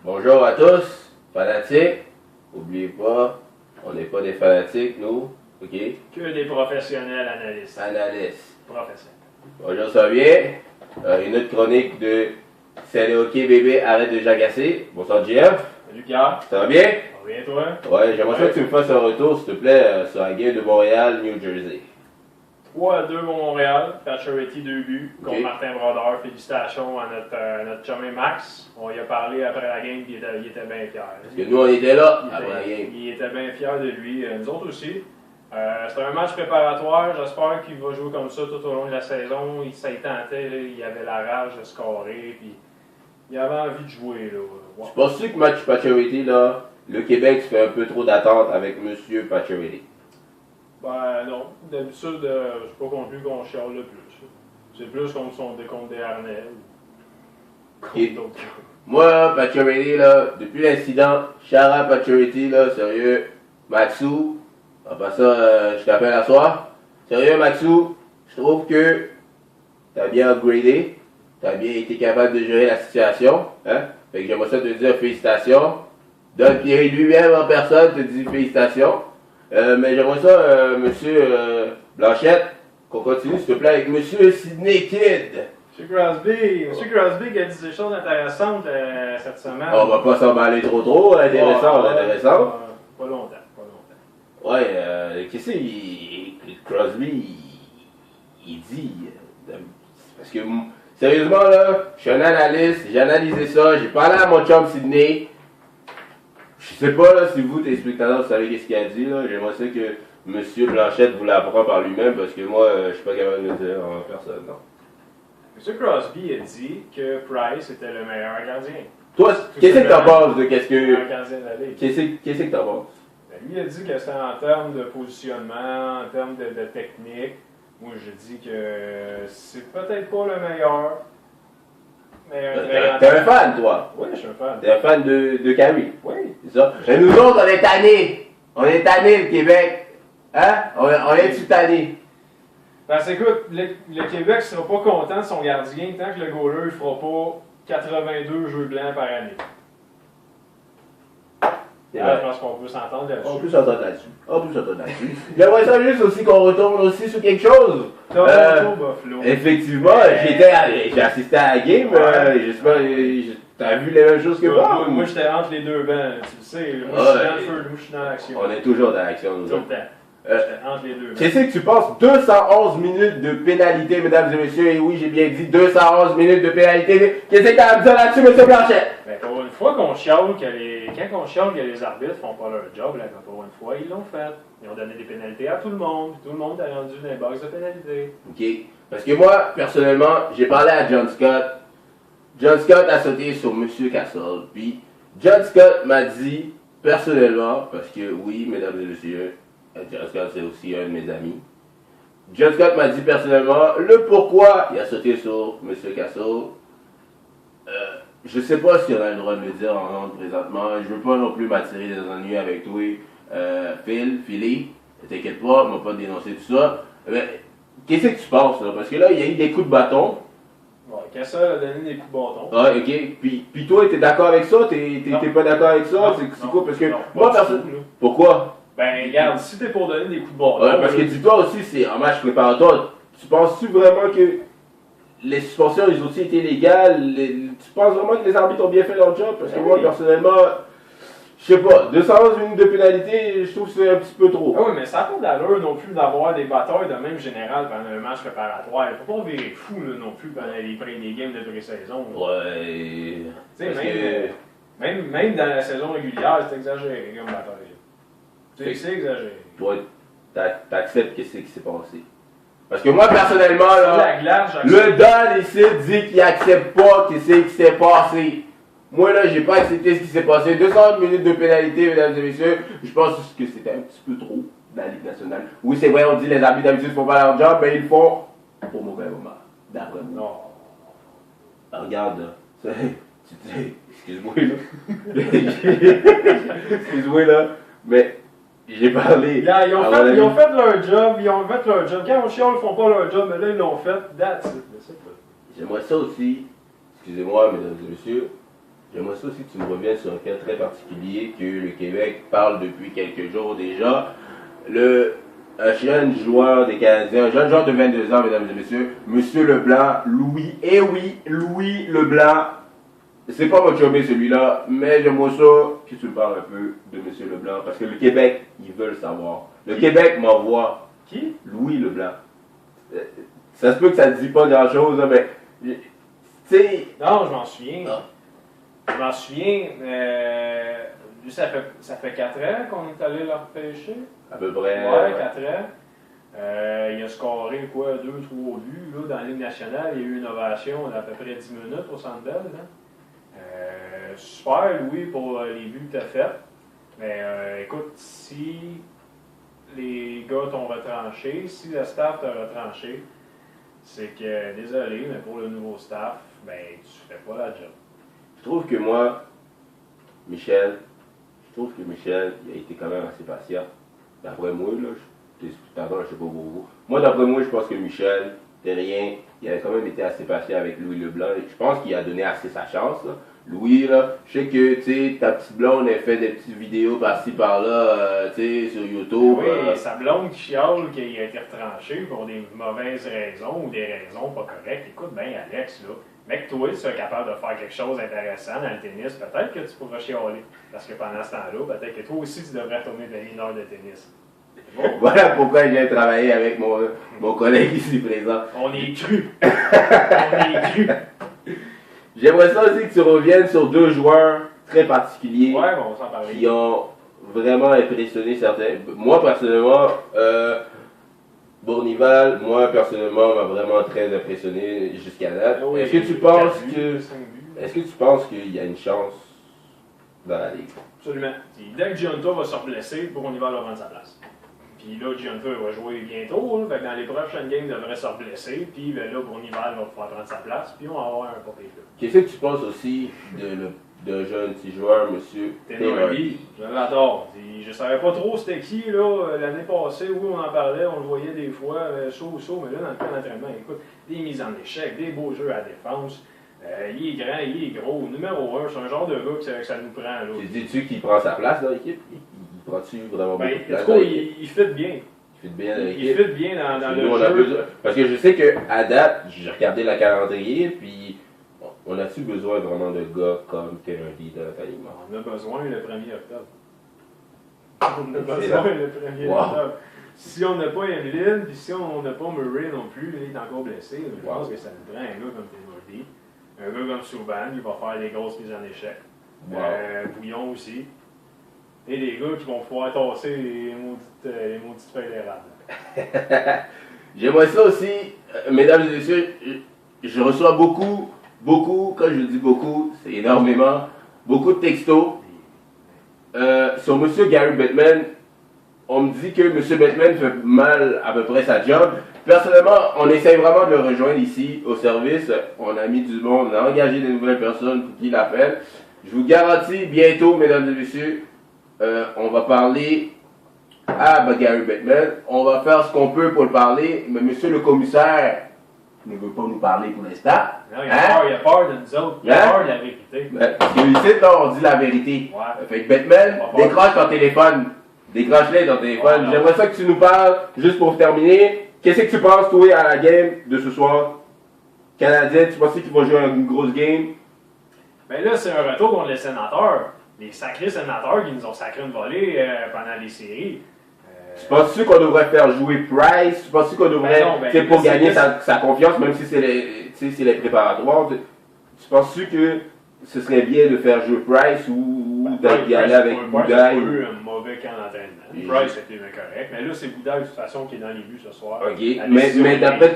Bonjour à tous, fanatiques. N'oubliez pas, on n'est pas des fanatiques, nous. OK? Que des professionnels analystes. Analystes. Professionnels. Bonjour, ça va bien? Une autre chronique de C'est le hockey bébé, arrête de jagasser. Bonsoir, Jeff. Salut Pierre. Ça va bien? Ça va bien toi? Ouais, j'aimerais ça que tu me fasses un retour, s'il te plaît, sur la game de Montréal, New Jersey. 3-2 pour Montréal. Pacioretty 2 buts contre Ok. Martin Brodeur. Félicitations à notre chumé Max. On y a parlé après la game et il était bien fier. Parce que nous, on était là Il avant la était, game. il était bien fier de lui. Nous autres aussi. C'était un match préparatoire. J'espère qu'il va jouer comme ça tout au long de la saison. Ça y tentait. Là, il avait la rage de scorer. Puis il avait envie de jouer. Là. Ouais. Je pense que match Pacioretty, là, le Québec se fait un peu trop d'attente avec Monsieur Pacioretty. Ben non, d'habitude, c'est pas non plus qu'on chiale le plus. C'est plus contre des harnais ou Et- contre d'autres. Moi, Pacioretty, là, depuis l'incident, Chara Pacioretty, là, sérieux, Maxou, en passant, je t'appelle à soir. Sérieux, Maxou, je trouve que t'as bien upgradé, t'as bien été capable de gérer la situation, hein. Fait que j'aimerais ça te dire félicitations. Don Pierre lui-même en personne te dit félicitations. Mais j'aimerais ça, monsieur Blanchette, qu'on continue, s'il te plaît, avec monsieur Sidney Kidd. Monsieur Crosby qui a dit des choses intéressantes cette semaine. On va pas s'emballer trop, intéressant. Pas longtemps. Ouais, qu'est-ce que Crosby, il dit? Parce que, sérieusement, là, je suis un analyste, j'ai analysé ça, j'ai parlé à mon chum Sidney. Je sais pas, là, si vous, téléspectateurs, vous savez qu'est-ce qu'il a dit, là. J'aimerais ça que monsieur Blanchette vous l'apprend par lui-même, parce que moi, je suis pas capable de le dire en personne, non. Monsieur Crosby a dit que Price était le meilleur gardien. Toi, qu'est-ce que t'en penses de qu'est-ce Le que... meilleur gardien de la Ligue. Qu'est-ce que t'en penses? Ben, lui a dit que c'était en termes de positionnement, en termes de technique. Moi, je dis que c'est peut-être pas le meilleur. Mais un très T'es un fan, toi? Oui, je suis un fan. T'es un fan de Carrie? Oui. C'est ça. Et nous autres, on est tannés. On est tannés, le Québec. Hein? On est-tu tannés? Parce que, écoute, le Québec sera pas content de son gardien tant que le goaler ne fera pas 82 jeux blancs par année. C'est Ah, vrai. je pense qu'on peut s'entendre là-dessus. On peut s'entendre là-dessus. J'aimerais ça juste aussi qu'on retourne aussi sur quelque chose. Toronto Buffalo. Effectivement, j'ai assisté à la game. J'espère t'as vu les mêmes choses que moi. Moi, j'étais entre les deux bancs, tu le sais. Moi, je suis dans le feu, moi, je suis dans l'action. On est toujours dans l'action, nous Tout le autres. temps. J'étais entre les deux bancs. Qu'est-ce que tu penses? 211 minutes de pénalité, mesdames et messieurs. Et oui, j'ai bien dit 211 minutes de pénalité. Qu'est-ce que tu as à me dire là-dessus, monsieur Blanchet? Ben, pour une fois qu'on chiale quand on chiale que les arbitres font pas leur job, là, pour une fois, ils l'ont fait. Ils ont donné des pénalités à tout le monde. Tout le monde a rendu dans les box de pénalité. OK. Parce que moi, personnellement, j'ai parlé à John Scott. John Scott a sauté sur monsieur Castle. Puis, John Scott m'a dit, personnellement, parce que oui, mesdames et messieurs, John Scott, c'est aussi un de mes amis. John Scott m'a dit personnellement le pourquoi il a sauté sur M. Castle. Je sais pas si on a le droit de le dire en honte présentement. Je veux pas non plus m'attirer des ennuis avec toi, Philippe. T'inquiète pas, on m'a pas dénoncé tout ça. Mais qu'est-ce que tu penses là? Parce que là, il y a eu des coups de bâton. Ouais, Cassel a donné des coups de bâton. Ah, ok. Puis toi, t'es d'accord avec ça? T'es pas d'accord avec ça? C'est quoi? Parce que moi, personne. Pourquoi? Ben, regarde, si t'es pour donner des coups de bâton. Ouais, parce que dis-toi aussi, c'est un match préparatoire. Tu penses-tu vraiment que les suspensions, ils ont aussi été légales? Tu penses vraiment que les arbitres ont bien fait leur job? Parce que moi, personnellement, je sais pas, 211 minutes de pénalité, je trouve que c'est un petit peu trop. Ah oui, mais ça n'a pas d'allure non plus d'avoir des batailles de même général pendant un match préparatoire. Il faut pas virer fou là, non plus pendant les games de pré-saison. Ouais. Tu sais, Parce que... même dans la saison régulière, c'est exagéré comme bataille. C'est exagéré. Toi, t'acceptes qu'est-ce qui s'est passé. Parce que moi, personnellement, là, La glace, le Don ici dit qu'il accepte pas qu'est-ce qui s'est passé. Moi, là, j'ai pas accepté ce qui s'est passé. 200 minutes de pénalité, mesdames et messieurs. Je pense que c'était un petit peu trop dans la Ligue nationale. Oui, c'est vrai, on dit les arbitres d'habitude font pas leur job, mais ils le font au mauvais moment. D'après moi. Non. Ah, regarde, là. Excuse-moi, là. Excuse-moi, là. Mais j'ai parlé. Yeah, ils ont fait leur job. Quand on chiale, ils font pas leur job, mais là, ils l'ont fait. That's it. J'aimerais ça aussi, excusez-moi, mesdames et messieurs, J'aimerais ça aussi que tu me reviennes sur un cas très particulier que le Québec parle depuis quelques jours déjà. Un jeune joueur des Canadiens, un jeune joueur de 22 ans, mesdames et messieurs, Monsieur Leblanc, Louis, eh oui, Louis Leblanc. C'est pas votre chômé celui-là, mais j'aimerais ça que tu me parles un peu de Monsieur Leblanc, parce que le Québec, ils veulent savoir. Le Québec m'envoie Qui? Louis Leblanc. Ça se peut que ça ne dit pas grand-chose, là, mais tu sais. Non, je m'en souviens. Ah. Je m'en souviens. Lui, ça fait 4 ans qu'on est allé le repêcher. À peu près. Ouais, 4 ans. Il a scoré quoi, 2-3 buts là, dans la Ligue nationale. Il y a eu une ovation d'à peu près 10 minutes au Centre Bell. Super, Louis, pour les buts que tu as faits. Mais écoute, si les gars t'ont retranché, si le staff t'a retranché, c'est que, désolé, mais pour le nouveau staff, ben, tu fais pas la job. Je trouve que moi, Michel, il a été quand même assez patient. D'après moi, là, pardon, je sais pas pour vous. Moi, d'après moi, je pense que Michel, Terrien, il a quand même été assez patient avec Louis Leblanc. Je pense qu'il a donné assez sa chance, là. Louis, là, je sais que, tu sais, ta petite blonde, elle fait des petites vidéos par-ci, par-là, tu sais, sur YouTube. Oui, sa blonde qui chiale qu'il a été retranché pour des mauvaises raisons ou des raisons pas correctes. Écoute bien, Alex, là, mec, toi, tu es capable de faire quelque chose d'intéressant dans le tennis, peut-être que tu pourras chialer. Parce que pendant ce temps-là, peut-être que toi aussi, tu devrais retourner de une heure de tennis. Bon. Voilà pourquoi je viens travailler avec mon collègue ici présent. On est cru. On est cru. J'aimerais ça aussi que tu reviennes sur 2 joueurs très particuliers Ouais, bon, on s'en parlait. qui ont vraiment impressionné certains. Moi, personnellement, Bournival, m'a vraiment très impressionné jusqu'à date. Oui, Est-ce que tu penses qu'il y a une chance dans la ligue? Absolument. Dès que Gianto va se reblesser, Bournival va prendre sa place. Puis là, Gianto va jouer bientôt. Là, fait que dans les prochaines games, il devrait se reblesser. Puis ben là, Bournival va pouvoir prendre sa place. Puis on va avoir un papier là. Qu'est-ce que tu penses aussi d'un jeune petit joueur, monsieur Taylor Lee? Je l'adore. Je savais pas trop c'était qui là l'année passée. Oui, on en parlait, on le voyait des fois, chaud, mais là, dans le camp d'entraînement, écoute, des mises en échec, des beaux jeux à défense. Il est grand, il est gros. Numéro 1, c'est un genre de gars que ça nous prend. Là. Dis-tu qu'il prend sa place dans l'équipe? Il prend-tu vraiment beaucoup de place? En tout cas, il fit bien. Il fit bien dans l'équipe. Il fit bien dans le jeu. Parce que je sais qu'à date, j'ai regardé la calendrier, puis on a-tu besoin vraiment de gars comme Taylor Lee dans notre alignement? On a besoin le 1er octobre. On a besoin le 1er octobre. Si on n'a pas Emeline, puis si on n'a pas Murray non plus, là, il est encore blessé. Je pense que ça nous prend un gars comme Taylor Lee. Un gars comme Souban, il va faire des grosses mises en échec. Bouillon aussi. Et des gars qui vont pouvoir tasser les maudites feuilles d'érable. J'aimerais ça aussi, mesdames et messieurs, je reçois beaucoup, quand je dis beaucoup, c'est énormément, beaucoup de textos sur M. Gary Bettman. On me dit que M. Bettman fait mal à peu près sa job. Personnellement, on essaye vraiment de le rejoindre ici au service. On a mis du monde, on a engagé des nouvelles personnes pour qu'il l'appelle. Je vous garantis, bientôt, mesdames et messieurs, on va parler à Gary Bettman. On va faire ce qu'on peut pour le parler, mais monsieur le commissaire ne veut pas nous parler pour l'instant. Non, il a peur de nous autres. Il a peur de la vérité. Parce que ici, là, on dit la vérité. Ouais. Fait que Bettman, décroche ton téléphone. Décroche-les ton téléphone. J'aimerais ça que tu nous parles, juste pour terminer. Qu'est-ce que tu penses, toi, à la game de ce soir? Canadien, tu penses qu'ils vont jouer une grosse game? Ben là, c'est un retour contre les sénateurs. Les sacrés sénateurs qui nous ont sacré une volée pendant les séries. Tu penses-tu qu'on devrait faire jouer Price? Tu penses-tu qu'on devrait, pour gagner sa confiance, même si c'est les préparatoires, tu penses-tu que ce serait bien de faire jouer Price ou d'y aller avec Boudaille? Price a eu un mauvais camp d'entraînement. Price était correct, mais là, c'est Boudaille de toute façon qui est dans les buts ce soir. Ok, mais d'après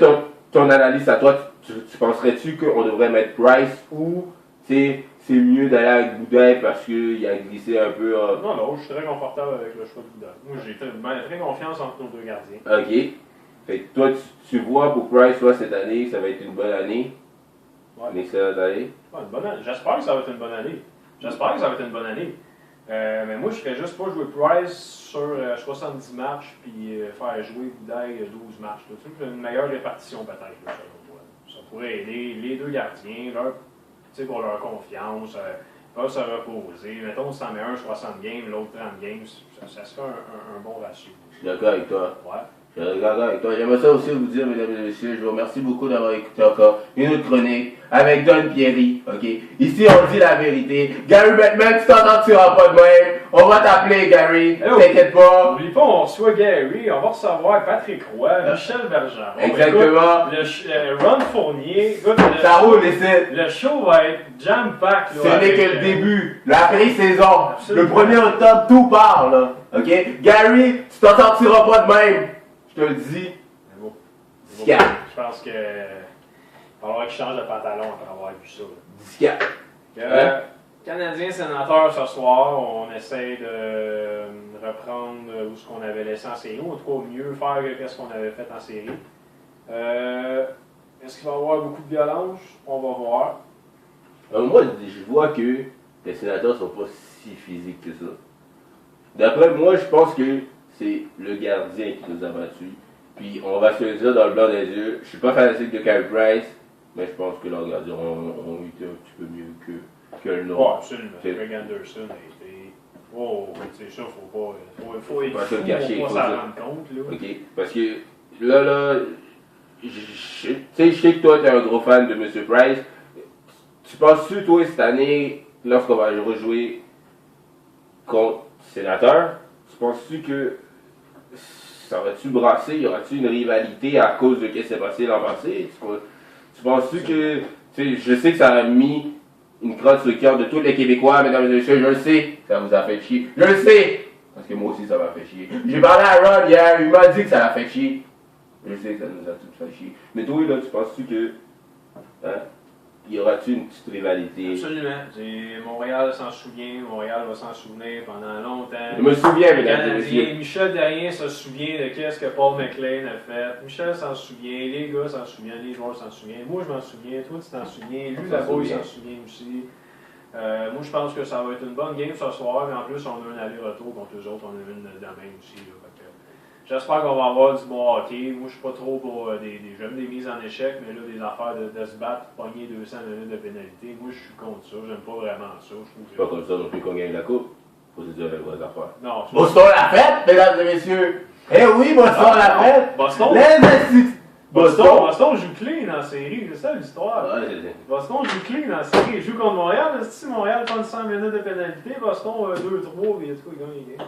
ton analyse à toi, tu penserais-tu qu'on devrait mettre Price ou c'est mieux d'aller avec Boudaille parce qu'il a glissé un peu? Non, je suis très confortable avec le choix de Boudaille. Moi, j'ai très confiance entre nos deux gardiens. Ok. Fait que toi, tu vois pour Price, toi, cette année, ça va être une bonne année? Ouais. Une excellente année? Ouais, une bonne année. J'espère que ça va être une bonne année. Mais moi, je ferais juste pas jouer Price sur 70 matchs puis faire jouer Boudaille 12 matchs. Tu sais, une meilleure répartition peut-être, selon moi. Ça pourrait aider les deux gardiens, pour leur confiance. peuvent se reposer. Mettons, si t'en mets un 60 games, l'autre 30 games, ça serait un bon ratio. Je suis d'accord avec toi. Ouais. Je suis d'accord avec toi. J'aimerais ça aussi vous dire, mesdames et messieurs, je vous remercie beaucoup d'avoir écouté encore une autre chronique avec Don Pierry, ok? Ici, on dit la vérité. Gary Bettman, tu t'entends, tu seras pas de même. On va t'appeler, Gary. T'inquiète pas. N'oublie pas, on reçoit Gary, on va recevoir Patrick Roy, Michel Bergeron. Exactement. Écoute, Ron Fournier. Écoute, ça roule ici. Le show va être jam-pack. Ce n'est que le début, la pré-saison. Le 1er octobre, tout part, là. Ok? Gary, tu t'en sortiras pas de même. Je te le dis. C'est beau. Discat. Je pense que. Il va falloir qu'il change de pantalon après avoir vu ça. Discat. Canadien sénateur ce soir, on essaie de reprendre où ce qu'on avait laissé en série, ou en tout cas mieux faire que ce qu'on avait fait en série. Est-ce qu'il va y avoir beaucoup de violence? On va voir. Moi, je vois que les sénateurs sont pas si physiques que ça. D'après moi, je pense que c'est le gardien qui nous a battus. Puis on va se le dire dans le blanc des yeux. Je suis pas fanatique de Carey Price, mais je pense que leurs gardiens ont été un petit peu mieux que le nôtre. Oh, absolument. Greg Anderson a été. Oh, c'est ça, faut pas se le cacher, faut faut s'en dire. rendre compte. Là. Ok, parce que là, je sais que toi, tu es un gros fan de M. Price. Tu penses-tu, toi, cette année, lorsqu'on va rejouer contre Sénateur, tu penses-tu que ça va-tu brasser? Y aura-tu une rivalité à cause de ce qui s'est passé l'an passé? Tu penses-tu que. Tu sais, je sais que ça a mis une crotte sur le cœur de tous les Québécois, mesdames et messieurs, je le sais, ça vous a fait chier. Je le sais! Parce que moi aussi, ça m'a fait chier. J'ai parlé à Ron hier, il m'a dit que ça l'a fait chier. Je sais que ça nous a tous fait chier. Mais toi, là, tu penses-tu que. Hein? Y aura-tu une petite rivalité? Absolument. Montréal s'en souvient, Montréal va s'en souvenir pendant longtemps. Je me souviens, Les mesdames et messieurs. Canadiens, Michel Derrien se souvient de qu'est-ce que Paul McLean a fait. Michel s'en souvient, les gars s'en souviennent, les joueurs s'en souviennent. Moi, je m'en souviens, toi, tu t'en souviens, lui, là-bas, il s'en souvient aussi. Moi, je pense que ça va être une bonne game ce soir, mais en plus, on a un aller-retour contre eux autres, on a une demain aussi. Là, j'espère qu'on va avoir du bon hockey. Moi, je suis pas trop pour j'aime des mises en échec, mais là, des affaires de se battre, pogner 200 minutes de pénalité, moi, je suis contre ça. J'aime pas vraiment ça. C'est pas comme ça non plus qu'on gagne la coupe. Faut se dire les vraies affaires. Non, Boston l'a fête, mesdames et messieurs! Eh oui, Boston l'a fête! Boston? Boston joue clean dans la série, c'est ça l'histoire. Ouais, Boston joue clean dans la série. Il joue contre Montréal. Si Montréal prend 100 minutes de pénalité, Boston 2-3, et tout, il gagne les games.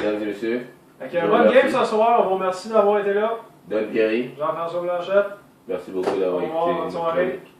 mesdames et messieurs. Fait un bon game ce soir. On vous remercie d'avoir été là. Don Pierry. Jean-François Blanchette. Merci beaucoup d'avoir Au revoir, écouté bonne notre soirée. chronique.